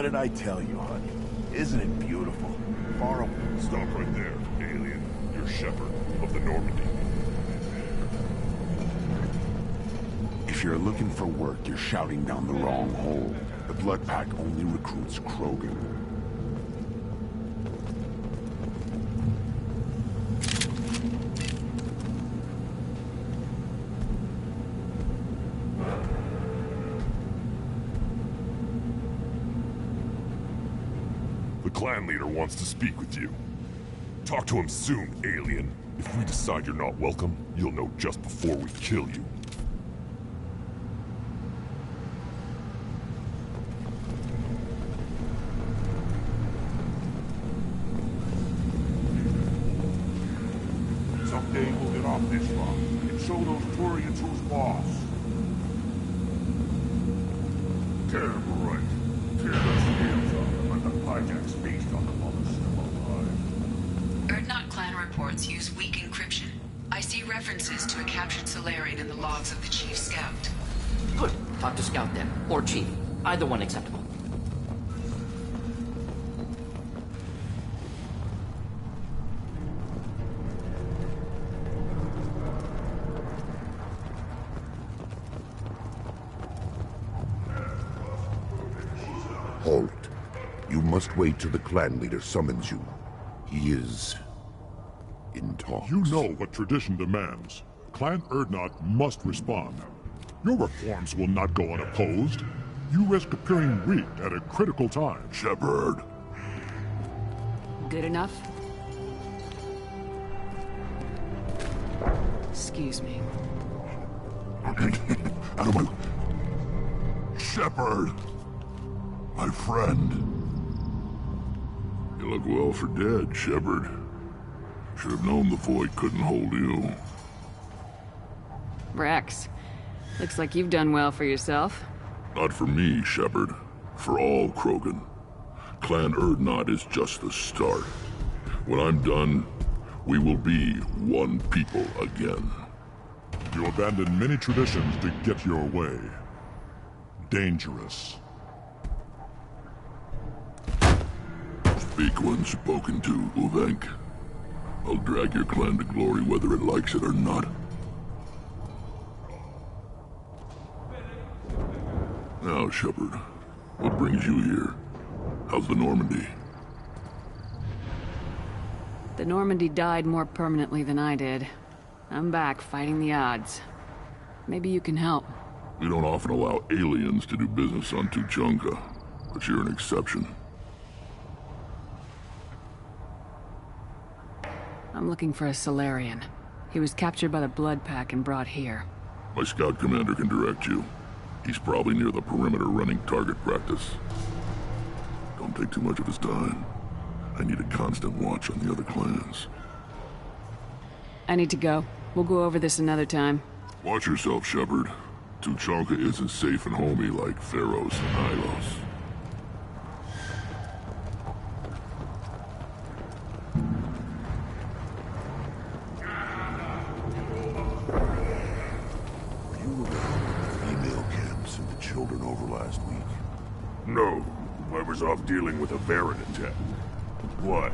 What did I tell you, honey? Isn't it beautiful? Far away. Stop right there, alien. You're Shepherd of the Normandy. If you're looking for work, you're shouting down the wrong hole. The Blood Pack only recruits Krogan. The clan leader wants to speak with you. Talk to him soon, alien. If we decide you're not welcome, you'll know just before we kill you. Someday we'll get off this rock and show those Turians who's boss. Terrible right. Tear those scales off and let the hijack's feast on the mother still alive. Erdnot clan reports use weak encryption. I see references to a captured Solarian in the logs of the Chief Scout. Good. Talk to Scout then. Or Chief. Either one acceptable. Halt. You must wait till the clan leader summons you. He is in talks. You know what tradition demands. Clan Erdnot must respond. Your reforms will not go unopposed. You risk appearing weak at a critical time. Shepherd. Good enough? Excuse me. Out of my... Shepherd! My friend. You look well for dead, Shepherd. Should have known the void couldn't hold you. Rex, looks like you've done well for yourself. Not for me, Shepherd. For all Krogan. Clan Erdnot is just the start. When I'm done, we will be one people again. You abandoned many traditions to get your way. Dangerous. Speak when spoken to, Uvenk. I'll drag your clan to glory whether it likes it or not. Now, Shepherd, what brings you here? How's the Normandy? The Normandy died more permanently than I did. I'm back fighting the odds. Maybe you can help. We don't often allow aliens to do business on Tuchanka, but you're an exception. I'm looking for a Solarian. He was captured by the Blood Pack and brought here. My scout commander can direct you. He's probably near the perimeter running target practice. Don't take too much of his time. I need a constant watch on the other clans. I need to go. We'll go over this another time. Watch yourself, Shepherd. Tuchanka isn't safe and homey like Pharaoh's and Ilos. No, I was off dealing with a Baron attack. What?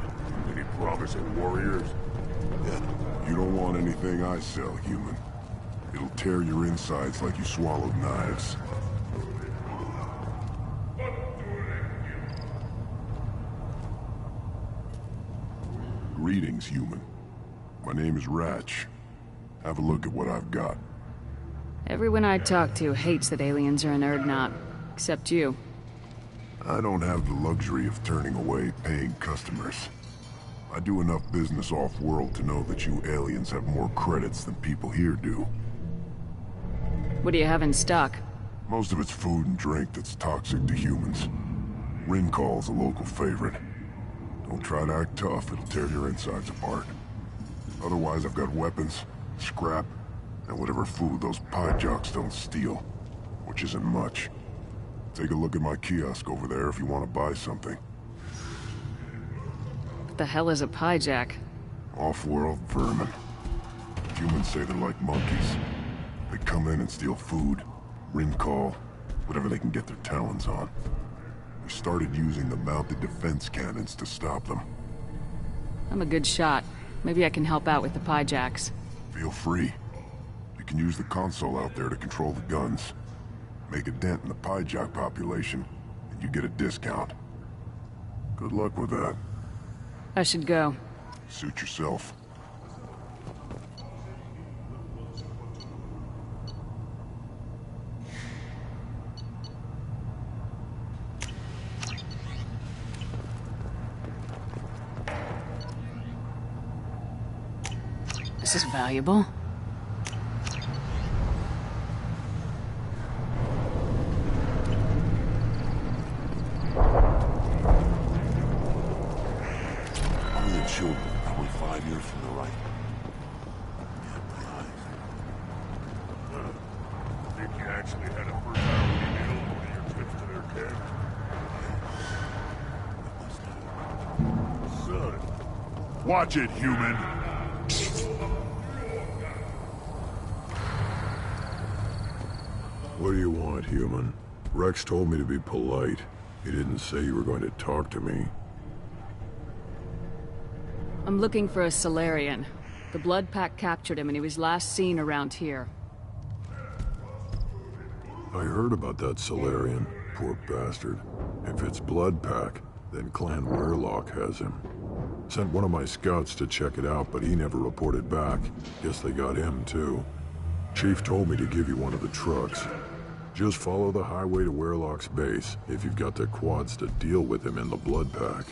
Any promising warriors? Yeah, you don't want anything I sell, human. It'll tear your insides like you swallowed knives. Greetings, human. My name is Ratch. Have a look at what I've got. Everyone I talk to hates that aliens are in Erdnot. Except you. I don't have the luxury of turning away paying customers. I do enough business off-world to know that you aliens have more credits than people here do. What do you have in stock? Most of it's food and drink that's toxic to humans. Rincall's a local favorite. Don't try to act tough, it'll tear your insides apart. Otherwise, I've got weapons, scrap, and whatever food those pie jocks don't steal. Which isn't much. Take a look at my kiosk over there if you want to buy something. What the hell is a pie jack? Off-world vermin. Humans say they're like monkeys. They come in and steal food, Rincall, whatever they can get their talons on. We started using the mounted defense cannons to stop them. I'm a good shot. Maybe I can help out with the Pyjacks. Feel free. You can use the console out there to control the guns. Make a dent in the Pyjack population, and you get a discount. Good luck with that. I should go. Suit yourself. This is valuable. Only the children, probably 5 years from the right. Think you actually had a personality nail in one of your trips to their camp? Son. Watch it, human! What do you want, human? Rex told me to be polite. He didn't say you were going to talk to me. I'm looking for a Solarian. The Blood Pack captured him and he was last seen around here. I heard about that Solarian. Poor bastard. If it's Blood Pack, then Clan Weirlock has him. Sent one of my scouts to check it out, but he never reported back. Guess they got him, too. Chief told me to give you one of the trucks. Just follow the highway to Weirlock's base, if you've got the quads to deal with him in the Blood Pack.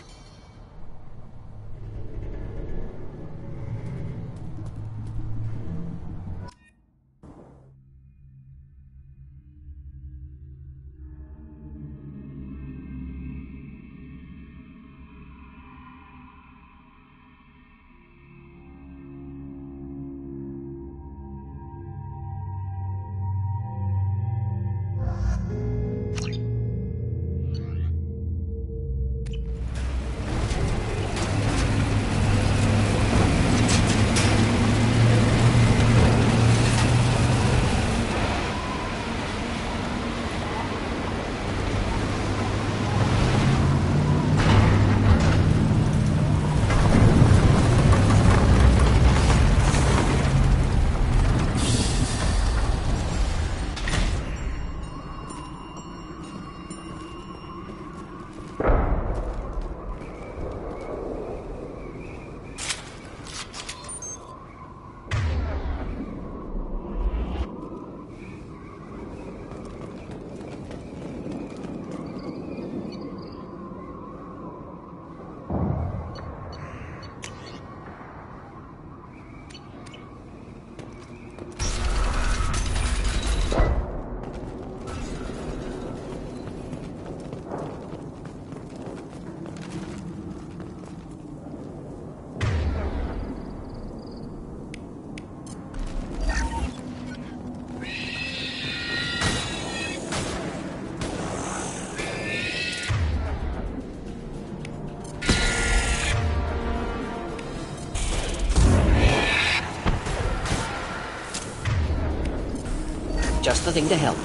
Just the thing to help.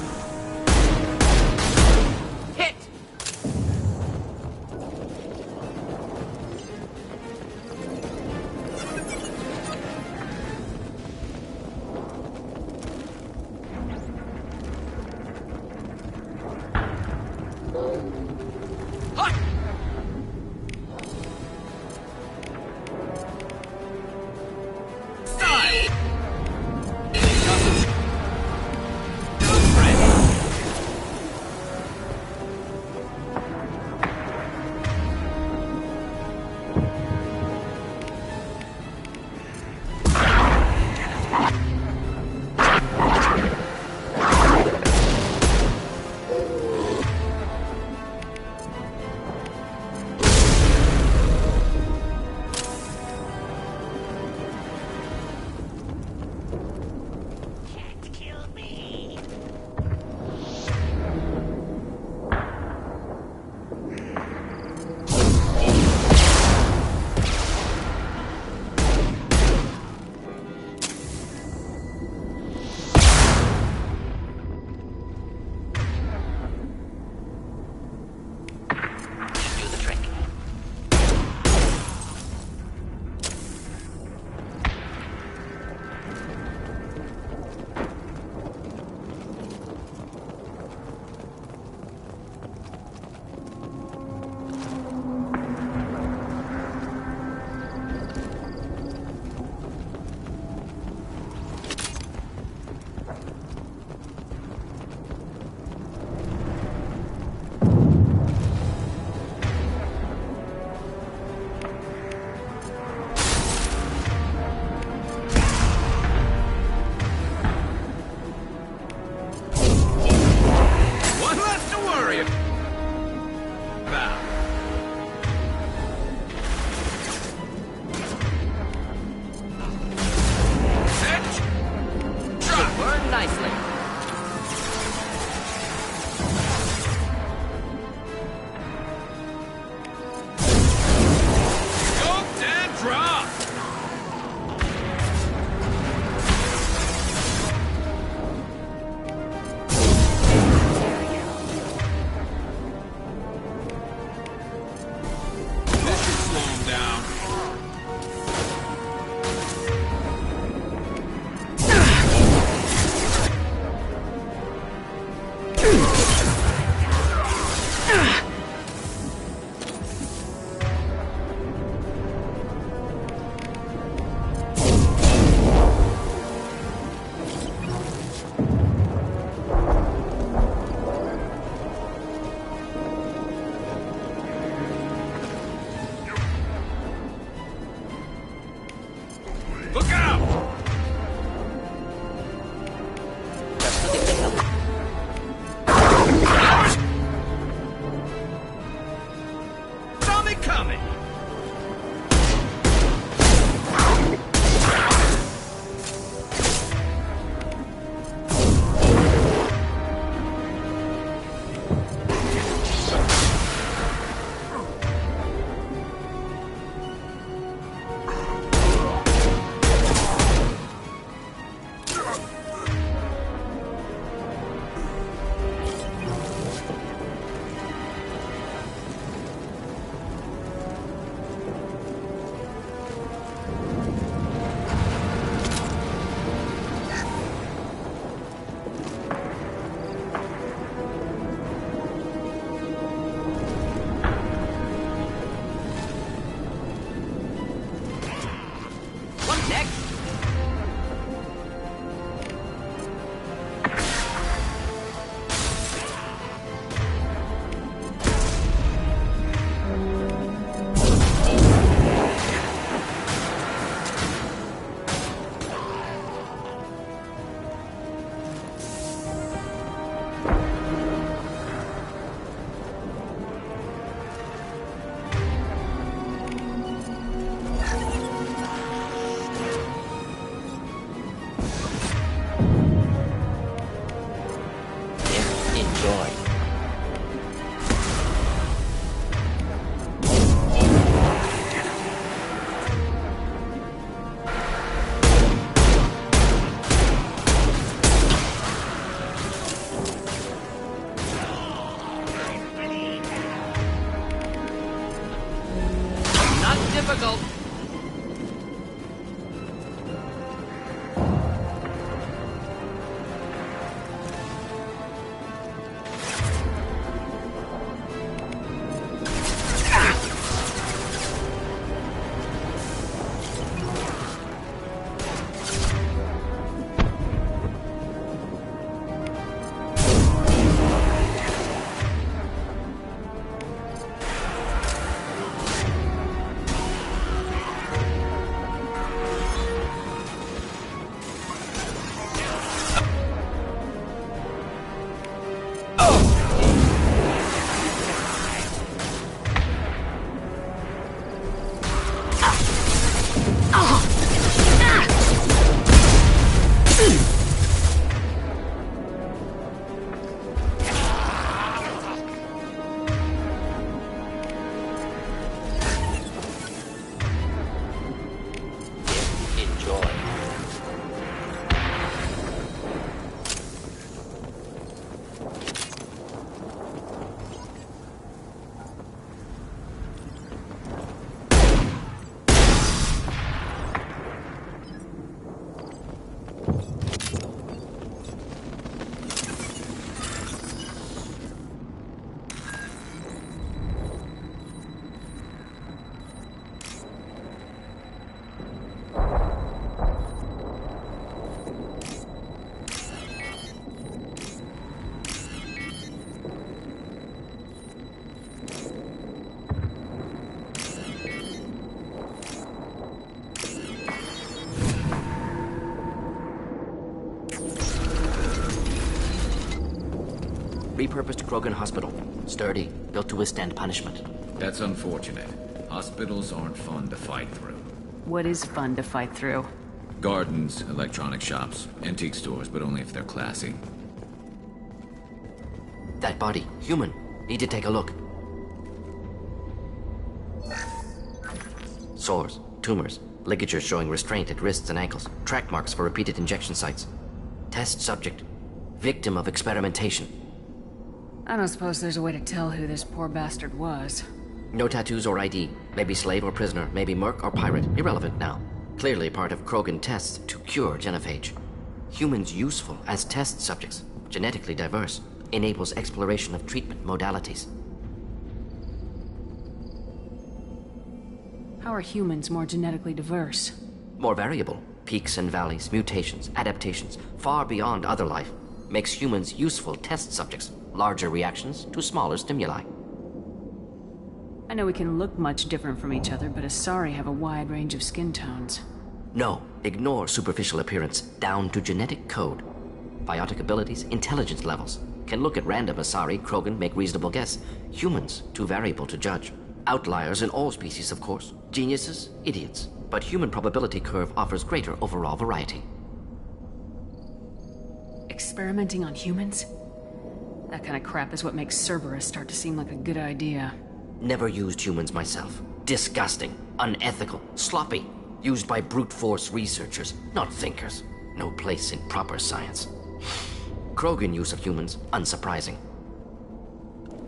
Hit! Hot! Style! Good friend. done nicely. Scoped and dropped! This should slow him down. Look out! Saw me coming! What next? Enjoy. Not difficult. Enjoy. Repurposed Krogan Hospital. Sturdy, built to withstand punishment. That's unfortunate. Hospitals aren't fun to fight through. What is fun to fight through? Gardens, electronic shops, antique stores, but only if they're classy. That body, human. Need to take a look. Sores, tumors, ligatures showing restraint at wrists and ankles, track marks for repeated injection sites. Test subject. Victim of experimentation. I don't suppose there's a way to tell who this poor bastard was. No tattoos or ID. Maybe slave or prisoner, maybe merc or pirate. Irrelevant now. Clearly part of Krogan tests to cure genophage. Humans useful as test subjects. Genetically diverse. Enables exploration of treatment modalities. How are humans more genetically diverse? More variable. Peaks and valleys, mutations, adaptations, far beyond other life. Makes humans useful test subjects. Larger reactions to smaller stimuli. I know we can look much different from each other, but Asari have a wide range of skin tones. No, ignore superficial appearance, down to genetic code. Biotic abilities, intelligence levels. Can look at random Asari, Krogan, make reasonable guess. Humans, too variable to judge. Outliers in all species, of course. Geniuses, idiots. But human probability curve offers greater overall variety. Experimenting on humans? That kind of crap is what makes Cerberus start to seem like a good idea. Never used humans myself. Disgusting, unethical, sloppy. Used by brute force researchers, not thinkers. No place in proper science. Krogan use of humans, unsurprising.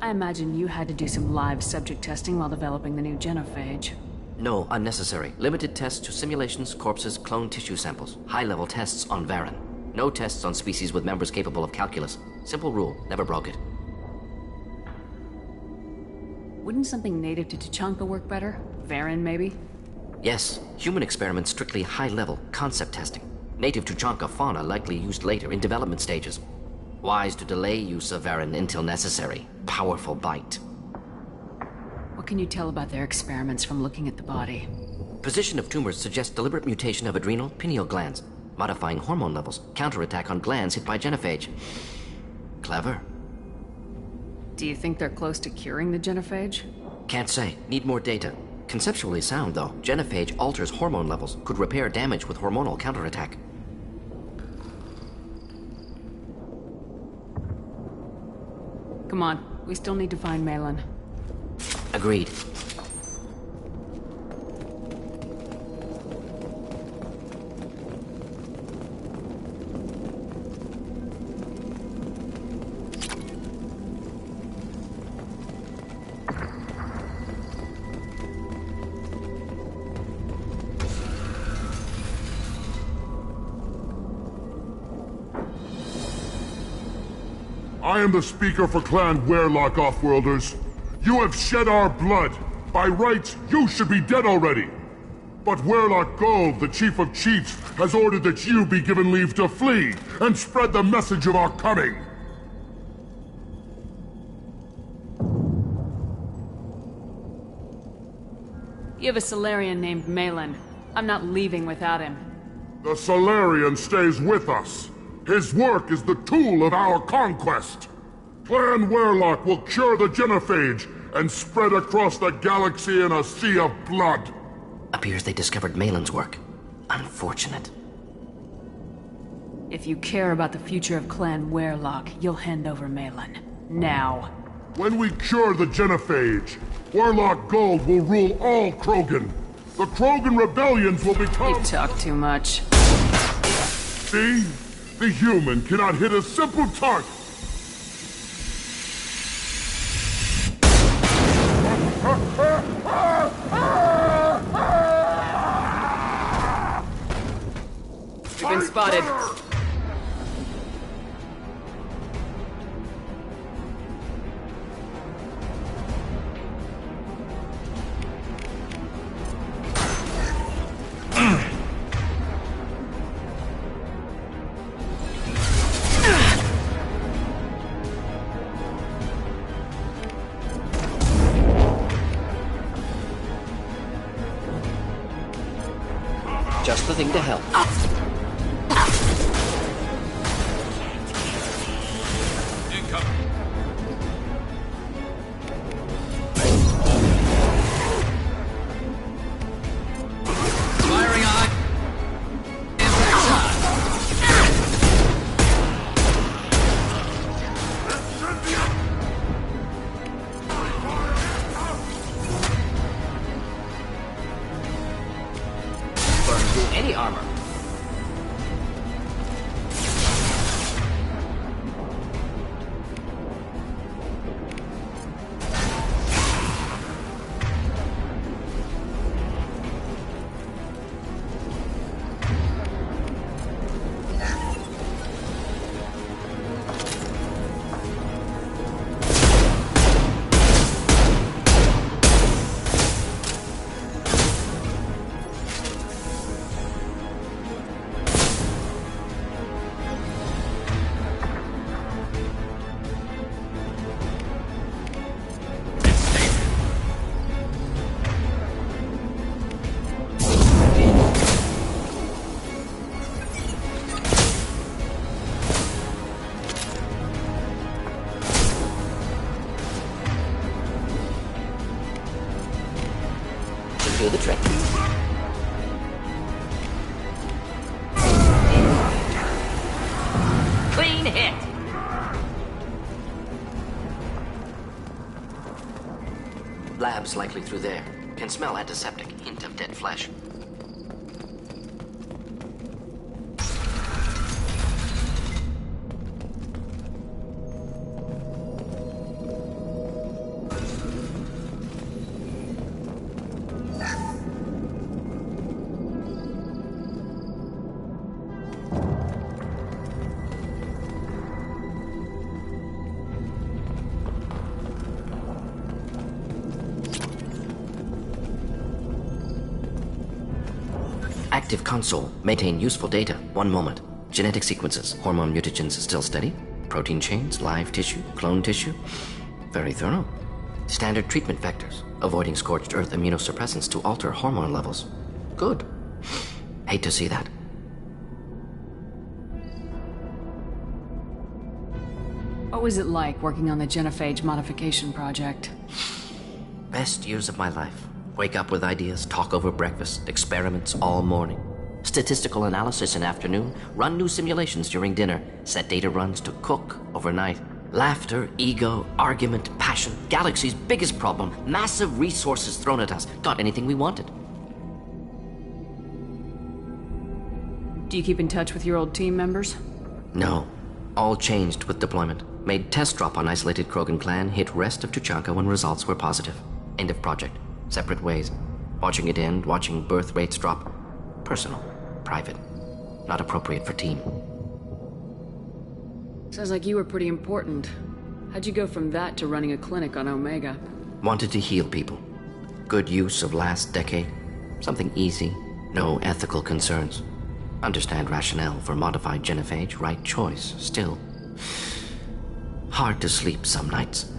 I imagine you had to do some live subject testing while developing the new genophage. No, unnecessary. Limited tests to simulations, corpses, cloned tissue samples. High-level tests on Varen. No tests on species with members capable of calculus. Simple rule, never broke it. Wouldn't something native to Tuchanka work better? Varen, maybe? Yes, human experiments strictly high-level, concept testing. Native Tuchanka fauna likely used later in development stages. Wise to delay use of Varen until necessary. Powerful bite. What can you tell about their experiments from looking at the body? Position of tumors suggests deliberate mutation of adrenal, pineal glands, modifying hormone levels, counterattack on glands hit by genophage. Clever. Do you think they're close to curing the genophage? Can't say. Need more data. Conceptually sound, though. Genophage alters hormone levels, could repair damage with hormonal counterattack. Come on, we still need to find Malin. Agreed. I am the speaker for Clan Werelock, Offworlders. You have shed our blood. By rights, you should be dead already. But Werelock Gold, the Chief of Chiefs, has ordered that you be given leave to flee and spread the message of our coming. You have a Solarian named Malin. I'm not leaving without him. The Solarian stays with us. His work is the tool of our conquest. Clan Werelock will cure the genophage and spread across the galaxy in a sea of blood. Appears they discovered Malin's work. Unfortunate. If you care about the future of Clan Werelock, you'll hand over Malin. Now. When we cure the genophage, Werelock Gold will rule all Krogan. The Krogan rebellions will become... You talk too much. See? The human cannot hit a simple target. You've been spotted. Just the thing to help. Incoming. Firing on. do the trick. Clean hit! Lab's likely through there. Can smell antiseptic, hint of dead flesh. Active console. Maintain useful data. 1 moment. Genetic sequences. Hormone mutagens still steady. Protein chains. Live tissue. Clone tissue. Very thorough. Standard treatment vectors. Avoiding scorched earth immunosuppressants to alter hormone levels. Good. Hate to see that. What was it like working on the genophage modification project? Best years of my life. Wake up with ideas, talk over breakfast, experiments all morning. Statistical analysis in afternoon, run new simulations during dinner, set data runs to cook overnight. Laughter, ego, argument, passion, galaxy's biggest problem, massive resources thrown at us. Got anything we wanted. Do you keep in touch with your old team members? No. All changed with deployment. Made test drop on isolated Krogan clan, hit rest of Tuchanka when results were positive. End of project. Separate ways. Watching it end, watching birth rates drop. Personal. Private. Not appropriate for team. Sounds like you were pretty important. How'd you go from that to running a clinic on Omega? Wanted to heal people. Good use of last decade. Something easy. No ethical concerns. Understand rationale for modified genophage. Right choice. Still. Hard to sleep some nights.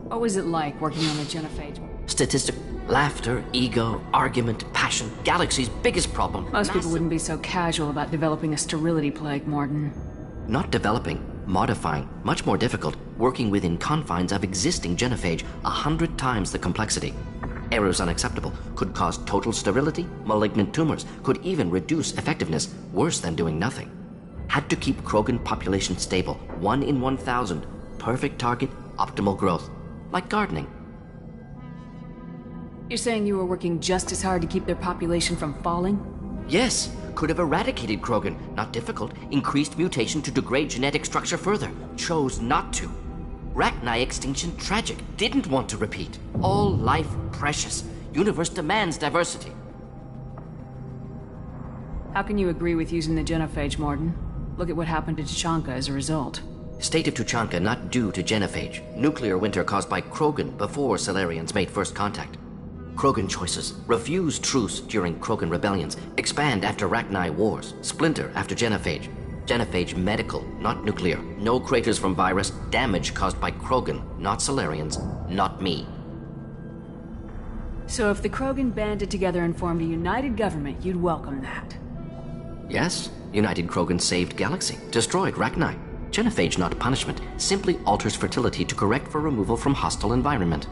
What was it like working on the genophage? Statistic, laughter, ego, argument, passion. Galaxy's biggest problem. Most people wouldn't be so casual about developing a sterility plague, Morden. Not developing, modifying. Much more difficult. Working within confines of existing genophage. 100 times the complexity. Errors unacceptable. Could cause total sterility, malignant tumors. Could even reduce effectiveness. Worse than doing nothing. Had to keep Krogan population stable. 1 in 1,000. Perfect target, optimal growth. Like gardening. You're saying you were working just as hard to keep their population from falling? Yes. Could have eradicated Krogan. Not difficult. Increased mutation to degrade genetic structure further. Chose not to. Rachni extinction tragic. Didn't want to repeat. All life precious. Universe demands diversity. How can you agree with using the genophage, Morden? Look at what happened to Tuchanka as a result. State of Tuchanka not due to genophage. Nuclear winter caused by Krogan before Salarians made first contact. Krogan choices. Refuse truce during Krogan rebellions. Expand after Rachni wars. Splinter after genophage. Genophage medical, not nuclear. No craters from virus. Damage caused by Krogan, not Salarians. Not me. So if the Krogan banded together and formed a united government, you'd welcome that? Yes. United Krogan saved Galaxy. Destroyed Rachni. Genophage not punishment. Simply alters fertility to correct for removal from hostile environment.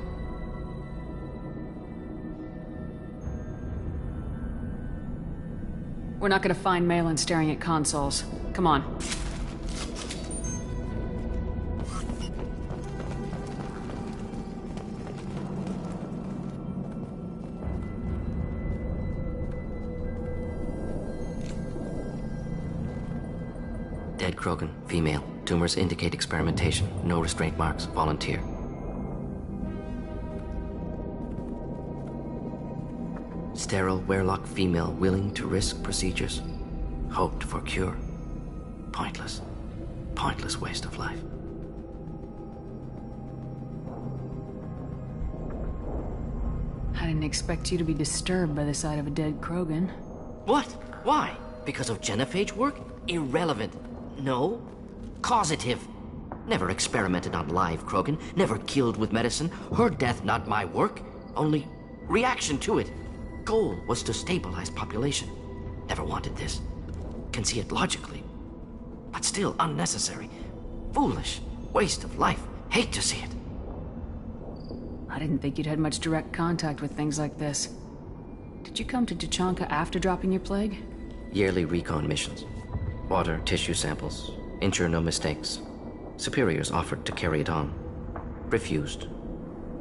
We're not gonna find Malin staring at consoles. Come on. Dead Krogan, female. Tumors indicate experimentation. No restraint marks. Volunteer. Sterile, werelock female willing to risk procedures. Hoped for cure. Pointless. Pointless waste of life. I didn't expect you to be disturbed by the sight of a dead Krogan. What? Why? Because of genophage work? Irrelevant. No. Causative. Never experimented on live Krogan. Never killed with medicine. Her death not my work. Only reaction to it. Goal was to stabilize population. Never wanted this. Can see it logically. But still unnecessary. Foolish. Waste of life. Hate to see it. I didn't think you'd had much direct contact with things like this. Did you come to Tuchanka after dropping your plague? Yearly recon missions. Water, tissue samples. Ensure no mistakes. Superiors offered to carry it on. Refused.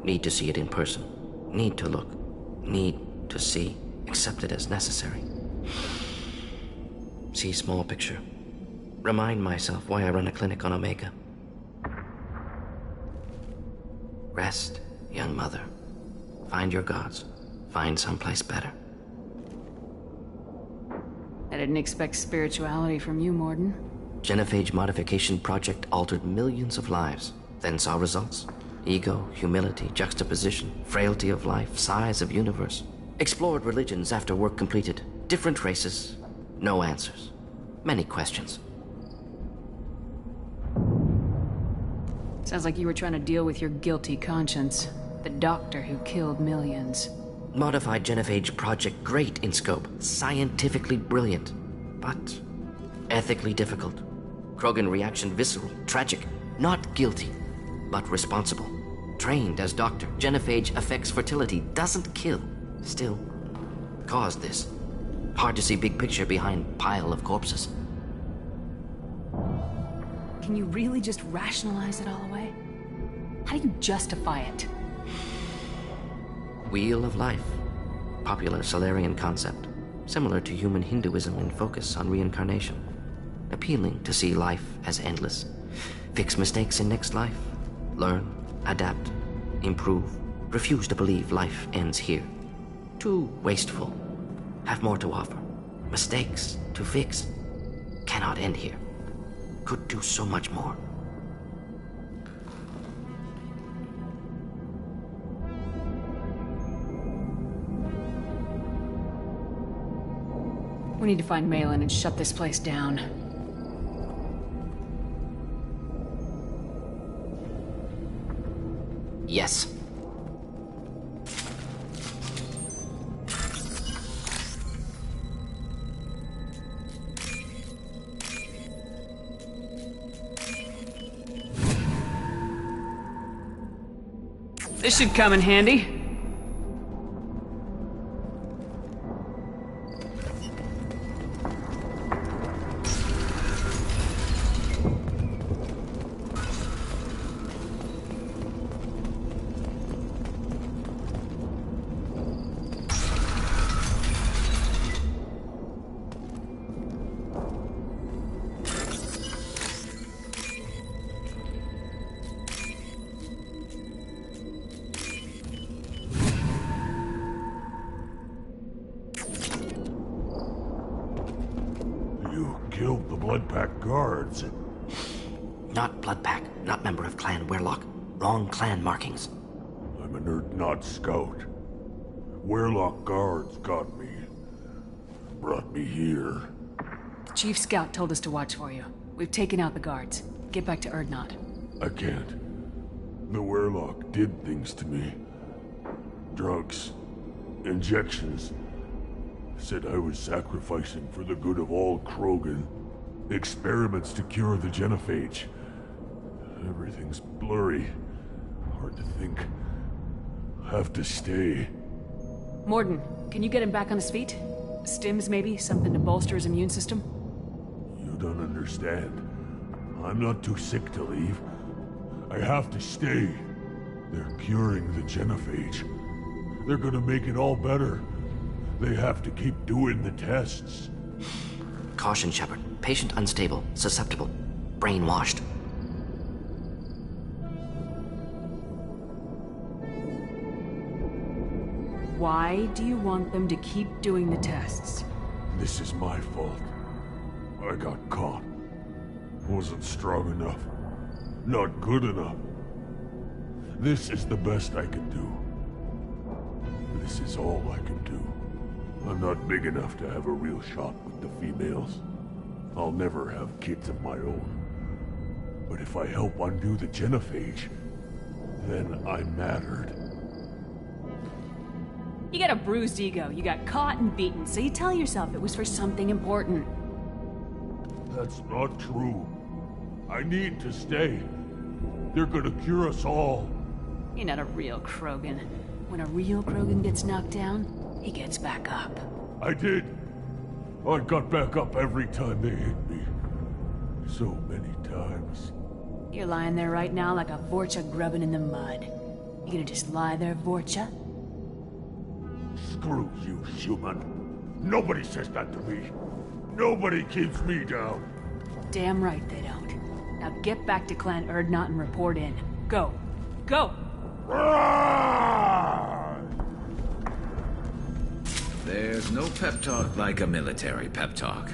Need to see it in person. Need to look. Need to see. Accepted as necessary. See small picture. Remind myself why I run a clinic on Omega. Rest, young mother. Find your gods. Find someplace better. I didn't expect spirituality from you, Morden. Genophage modification project altered millions of lives, then saw results. Ego, humility, juxtaposition, frailty of life, size of universe. Explored religions after work completed. Different races, no answers. Many questions. Sounds like you were trying to deal with your guilty conscience. The doctor who killed millions. Modified genophage project great in scope, scientifically brilliant, but ethically difficult. Krogan reaction visceral, tragic, not guilty, but responsible. Trained as doctor, genophage affects fertility, doesn't kill, still caused this. Hard to see big picture behind pile of corpses. Can you really just rationalize it all away? How do you justify it? Wheel of life. Popular Solarian concept. Similar to human Hinduism in focus on reincarnation. Appealing to see life as endless. Fix mistakes in next life. Learn, adapt, improve. Refuse to believe life ends here. Too wasteful. Have more to offer. Mistakes to fix. Cannot end here. Could do so much more. We need to find Malin and shut this place down. Yes. This should come in handy. Killed the Blood Pack guards. Not Blood Pack, not member of Clan Werlock. Wrong clan markings. I'm a nerd, not scout. Werlock guards got me. Brought me here. The Chief Scout told us to watch for you. We've taken out the guards. Get back to Erdnot. I can't. The Werlock did things to me. Drugs. Injections. Said I was sacrificing for the good of all Krogan. Experiments to cure the genophage. Everything's blurry. Hard to think. Have to stay. Morden, can you get him back on his feet? Stims, maybe? Something to bolster his immune system? You don't understand. I'm not too sick to leave. I have to stay. They're curing the genophage. They're gonna make it all better. They have to keep doing the tests. Caution, Shepard. Patient unstable, susceptible, brainwashed. Why do you want them to keep doing the tests? This is my fault. I got caught. Wasn't strong enough. Not good enough. This is the best I can do. This is all I can do. I'm not big enough to have a real shot with the females. I'll never have kids of my own. But if I help undo the genophage, then I mattered. You got a bruised ego. You got caught and beaten, so you tell yourself it was for something important. That's not true. I need to stay. They're gonna cure us all. You're not a real Krogan. When a real Krogan gets knocked down, he gets back up. I did. I got back up every time they hit me. So many times. You're lying there right now like a Vorcha grubbing in the mud. You gonna just lie there, Vorcha? Screw you, human. Nobody says that to me. Nobody keeps me down. Damn right they don't. Now get back to Clan Urdnot and report in. Go. Go! There's no pep talk like a military pep talk.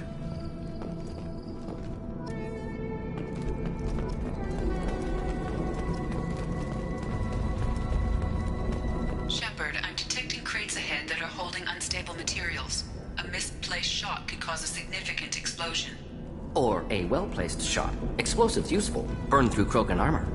Shepard, I'm detecting crates ahead that are holding unstable materials. A misplaced shot could cause a significant explosion. Or a well-placed shot. Explosives useful. Burn through Krogan armor.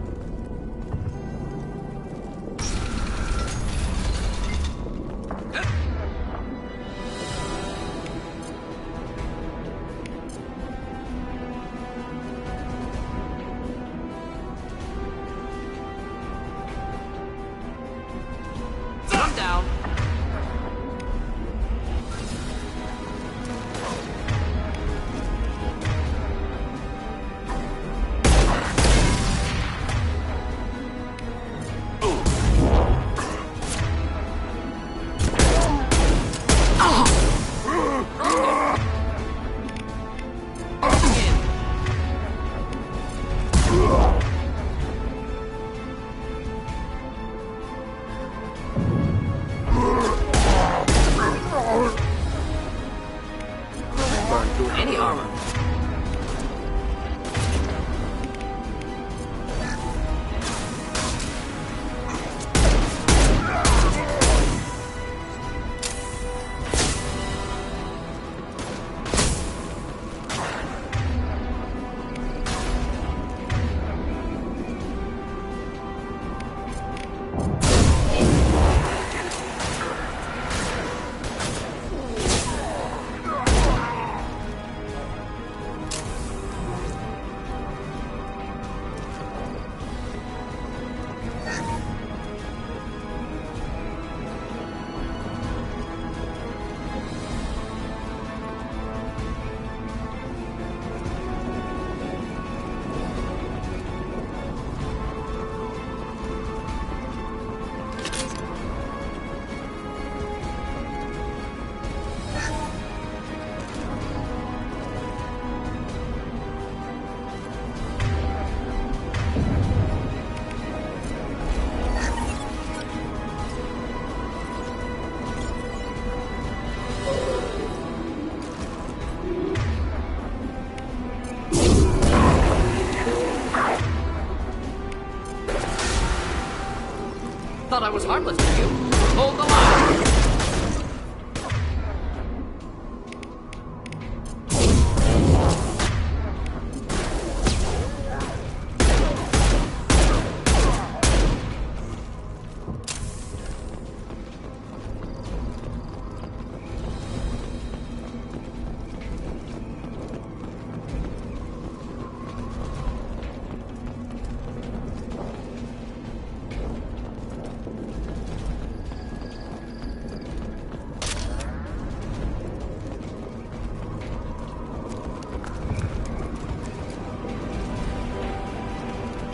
Thought I was harmless to you. Hold the line!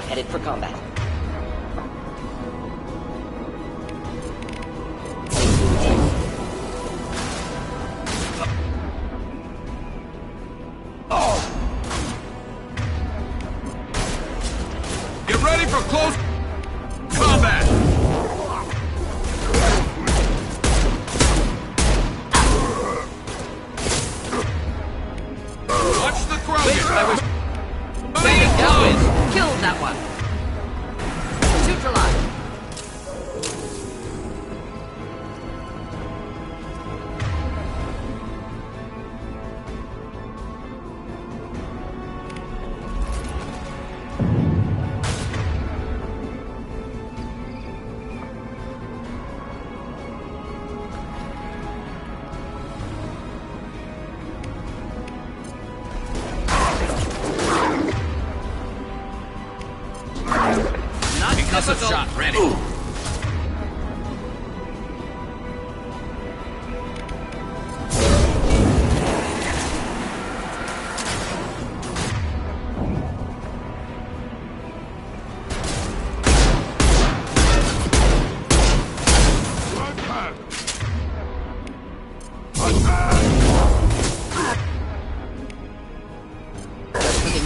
Headed for combat. Get ready for close combat! Watch the Krogan! Way to go! Killed that one! Neutralized! Concussive shot ready.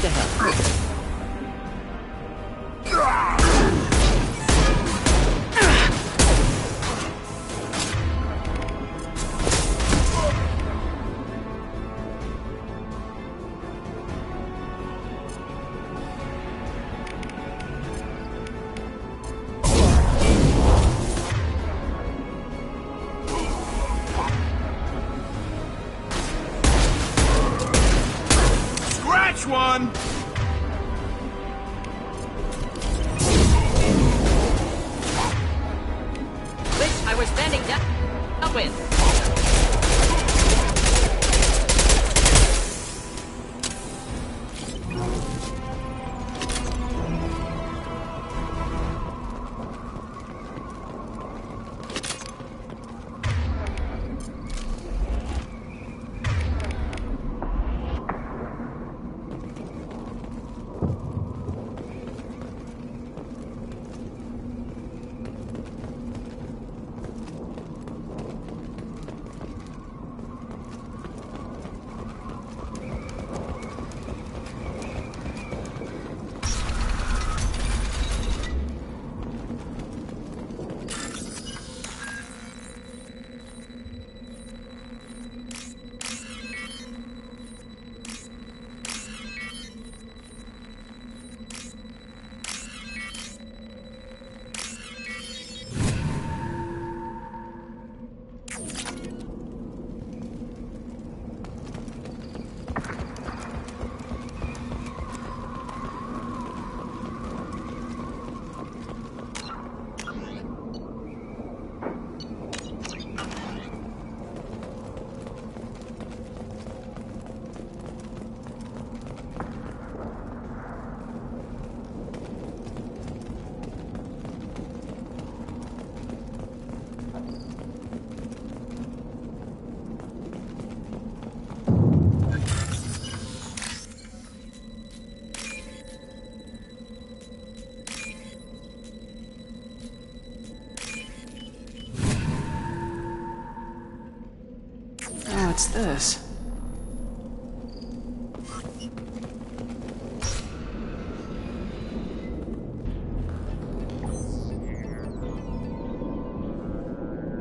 to help. Scratch one! Wish I were standing down with. What's this?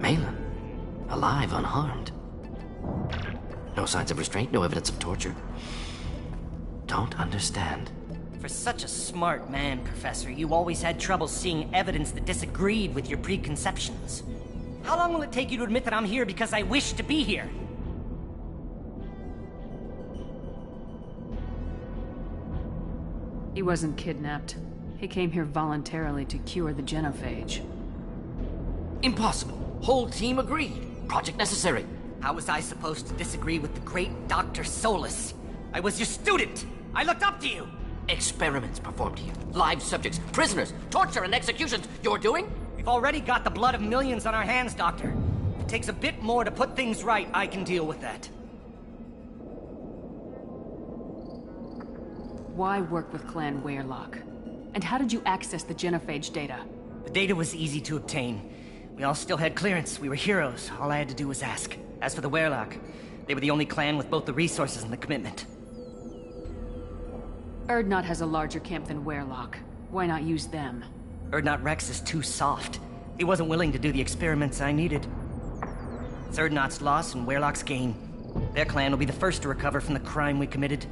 Malin. Alive, unharmed. No signs of restraint, no evidence of torture. Don't understand. For such a smart man, Professor, you always had trouble seeing evidence that disagreed with your preconceptions. How long will it take you to admit that I'm here because I wish to be here? He wasn't kidnapped. He came here voluntarily to cure the genophage. Impossible. Whole team agreed. Project necessary. How was I supposed to disagree with the great Dr. Solus? I was your student! I looked up to you! Experiments performed here. Live subjects, prisoners, torture and executions. You're doing? We've already got the blood of millions on our hands, Doctor. If it takes a bit more to put things right, I can deal with that. Why work with Clan Weyrloc? And how did you access the genophage data? The data was easy to obtain. We all still had clearance. We were heroes. All I had to do was ask. As for the Weyrloc, they were the only clan with both the resources and the commitment. Urdnot has a larger camp than Weyrloc. Why not use them? Urdnot Rex is too soft. He wasn't willing to do the experiments I needed. It's Urdnot's loss and Weyrloc's gain. Their clan will be the first to recover from the crime we committed.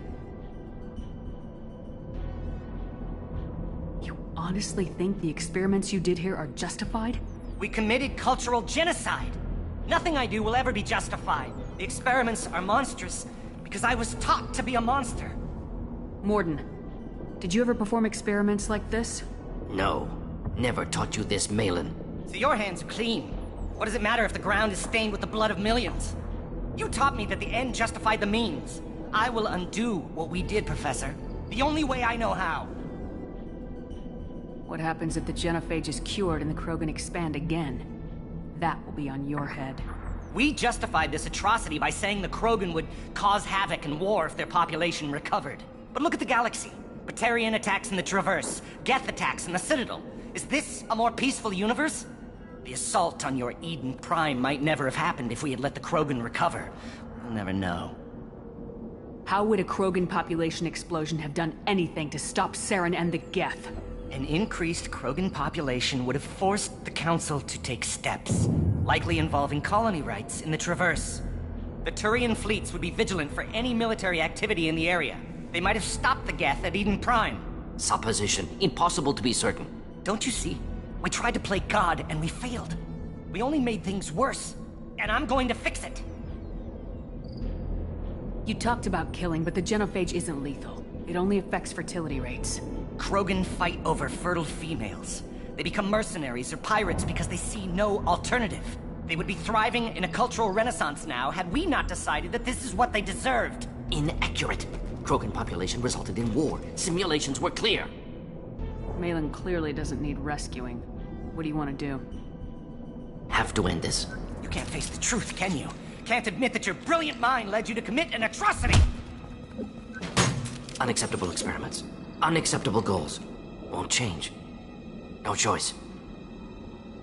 Honestly think the experiments you did here are justified? We committed cultural genocide. Nothing I do will ever be justified. The experiments are monstrous because I was taught to be a monster. Morden, did you ever perform experiments like this? No. Never taught you this, Malin. So your hands are clean. What does it matter if the ground is stained with the blood of millions? You taught me that the end justified the means. I will undo what we did, Professor. The only way I know how. What happens if the genophage is cured and the Krogan expand again? That will be on your head. We justified this atrocity by saying the Krogan would cause havoc and war if their population recovered. But look at the galaxy. Batarian attacks in the Traverse, Geth attacks in the Citadel. Is this a more peaceful universe? The assault on your Eden Prime might never have happened if we had let the Krogan recover. We'll never know. How would a Krogan population explosion have done anything to stop Saren and the Geth? An increased Krogan population would have forced the Council to take steps, likely involving colony rights in the Traverse. The Turian fleets would be vigilant for any military activity in the area. They might have stopped the Geth at Eden Prime. Supposition. Impossible to be certain. Don't you see? We tried to play God and we failed. We only made things worse. And I'm going to fix it. You talked about killing, but the genophage isn't lethal. It only affects fertility rates. Krogan fight over fertile females. They become mercenaries or pirates because they see no alternative. They would be thriving in a cultural renaissance now had we not decided that this is what they deserved. Inaccurate. Krogan population resulted in war. Simulations were clear. Malin clearly doesn't need rescuing. What do you want to do? Have to end this. You can't face the truth, can you? Can't admit that your brilliant mind led you to commit an atrocity! Unacceptable experiments. Unacceptable goals. Won't change. No choice.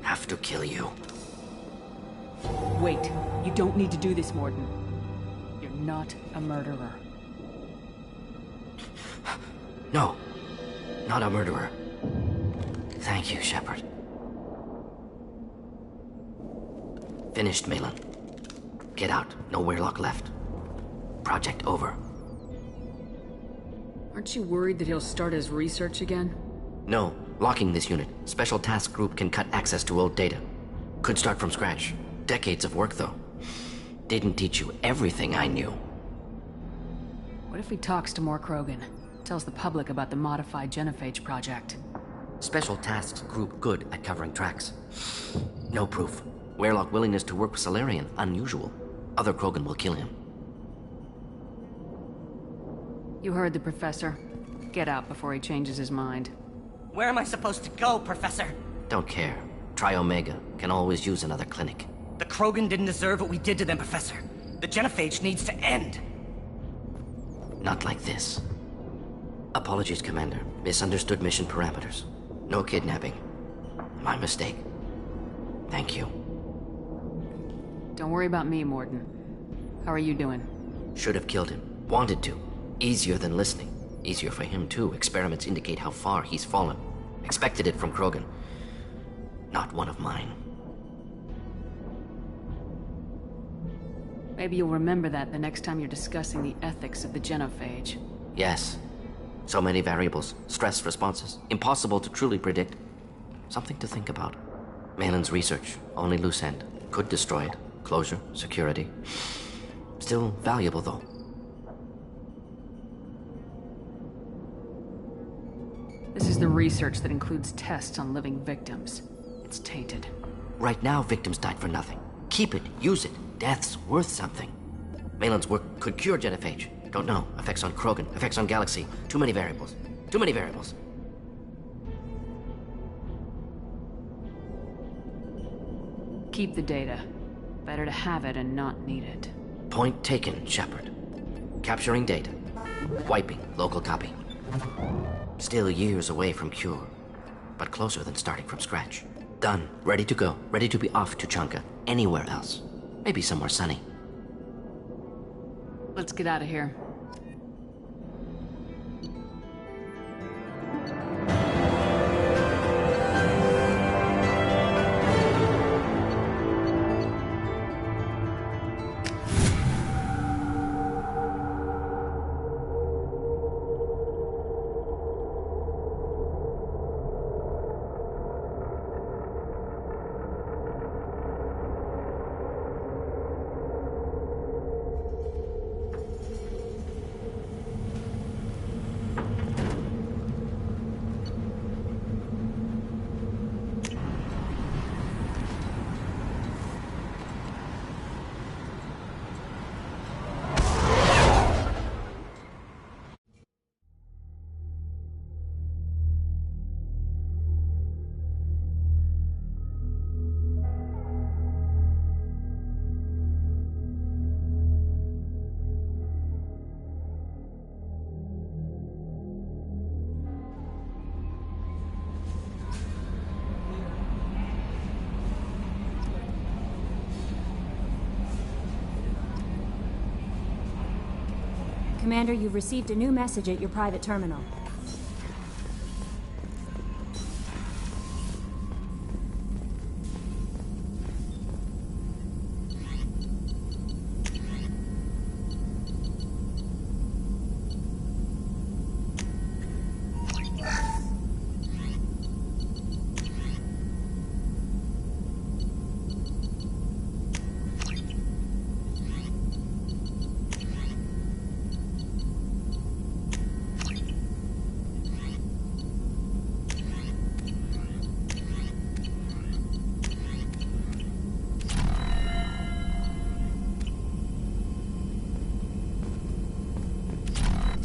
Have to kill you. Wait. You don't need to do this, Morden. You're not a murderer. No. Not a murderer. Thank you, Shepard. Finished, Malin. Get out. No Weirlock left. Project over. Aren't you worried that he'll start his research again? No. Locking this unit. Special Task Group can cut access to old data. Could start from scratch. Decades of work, though. Didn't teach you everything I knew. What if he talks to more Krogan? Tells the public about the modified genophage project? Special Tasks Group good at covering tracks. No proof. Weirlock willingness to work with Salarian, unusual. Other Krogan will kill him. You heard the Professor. Get out before he changes his mind. Where am I supposed to go, Professor? Don't care. Try Omega. Can always use another clinic. The Krogan didn't deserve what we did to them, Professor. The genophage needs to end. Not like this. Apologies, Commander. Misunderstood mission parameters. No kidnapping. My mistake. Thank you. Don't worry about me, Morden. How are you doing? Should have killed him. Wanted to. Easier than listening. Easier for him, too. Experiments indicate how far he's fallen. Expected it from Krogan. Not one of mine. Maybe you'll remember that the next time you're discussing the ethics of the genophage. Yes. So many variables. Stress responses. Impossible to truly predict. Something to think about. Malin's research. Only loose end. Could destroy it. Closure. Security. Still valuable, though. This is the research that includes tests on living victims. It's tainted. Right now, victims died for nothing. Keep it. Use it. Death's worth something. Malin's work could cure genophage. Don't know. Effects on Krogan. Effects on Galaxy. Too many variables. Too many variables. Keep the data. Better to have it and not need it. Point taken, Shepard. Capturing data. Wiping local copy. Still years away from cure, but closer than starting from scratch. Done. Ready to go. Ready to be off to Chanka. Anywhere else. Maybe somewhere sunny. Let's get out of here. Commander, you've received a new message at your private terminal.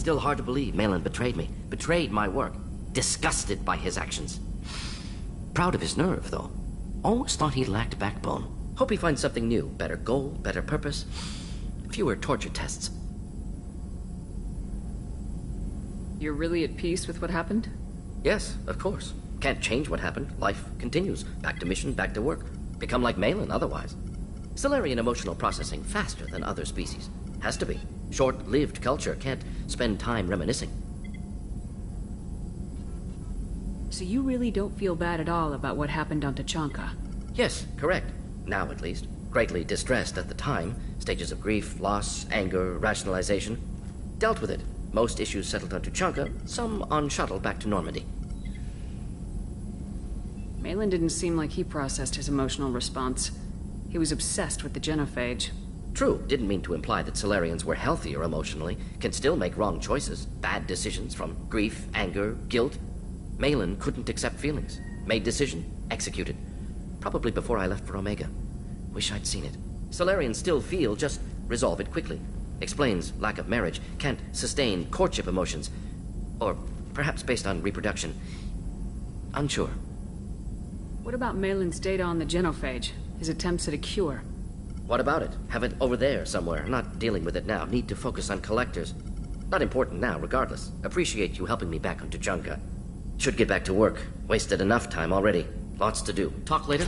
Still hard to believe Malin betrayed me. Betrayed my work. Disgusted by his actions. Proud of his nerve, though. Almost thought he lacked backbone. Hope he finds something new. Better goal, better purpose. Fewer torture tests. You're really at peace with what happened? Yes, of course. Can't change what happened. Life continues. Back to mission, back to work. Become like Malin otherwise. Solarian emotional processing faster than other species. Has to be. Short-lived culture can't spend time reminiscing. So you really don't feel bad at all about what happened on Tachanka? Yes, correct. Now at least. Greatly distressed at the time. Stages of grief, loss, anger, rationalization. Dealt with it. Most issues settled on Tachanka, some on shuttle back to Normandy. Malin didn't seem like he processed his emotional response. He was obsessed with the genophage. True, didn't mean to imply that Solarians were healthier emotionally, can still make wrong choices, bad decisions from grief, anger, guilt. Malin couldn't accept feelings. Made decision, executed. Probably before I left for Omega. Wish I'd seen it. Solarians still feel, just resolve it quickly. Explains lack of marriage, can't sustain courtship emotions. Or perhaps based on reproduction. Unsure. What about Malin's data on the genophage? His attempts at a cure? What about it? Have it over there somewhere. Not dealing with it now. Need to focus on collectors. Not important now, regardless. Appreciate you helping me back on Tachanka. Should get back to work. Wasted enough time already. Lots to do. Talk later?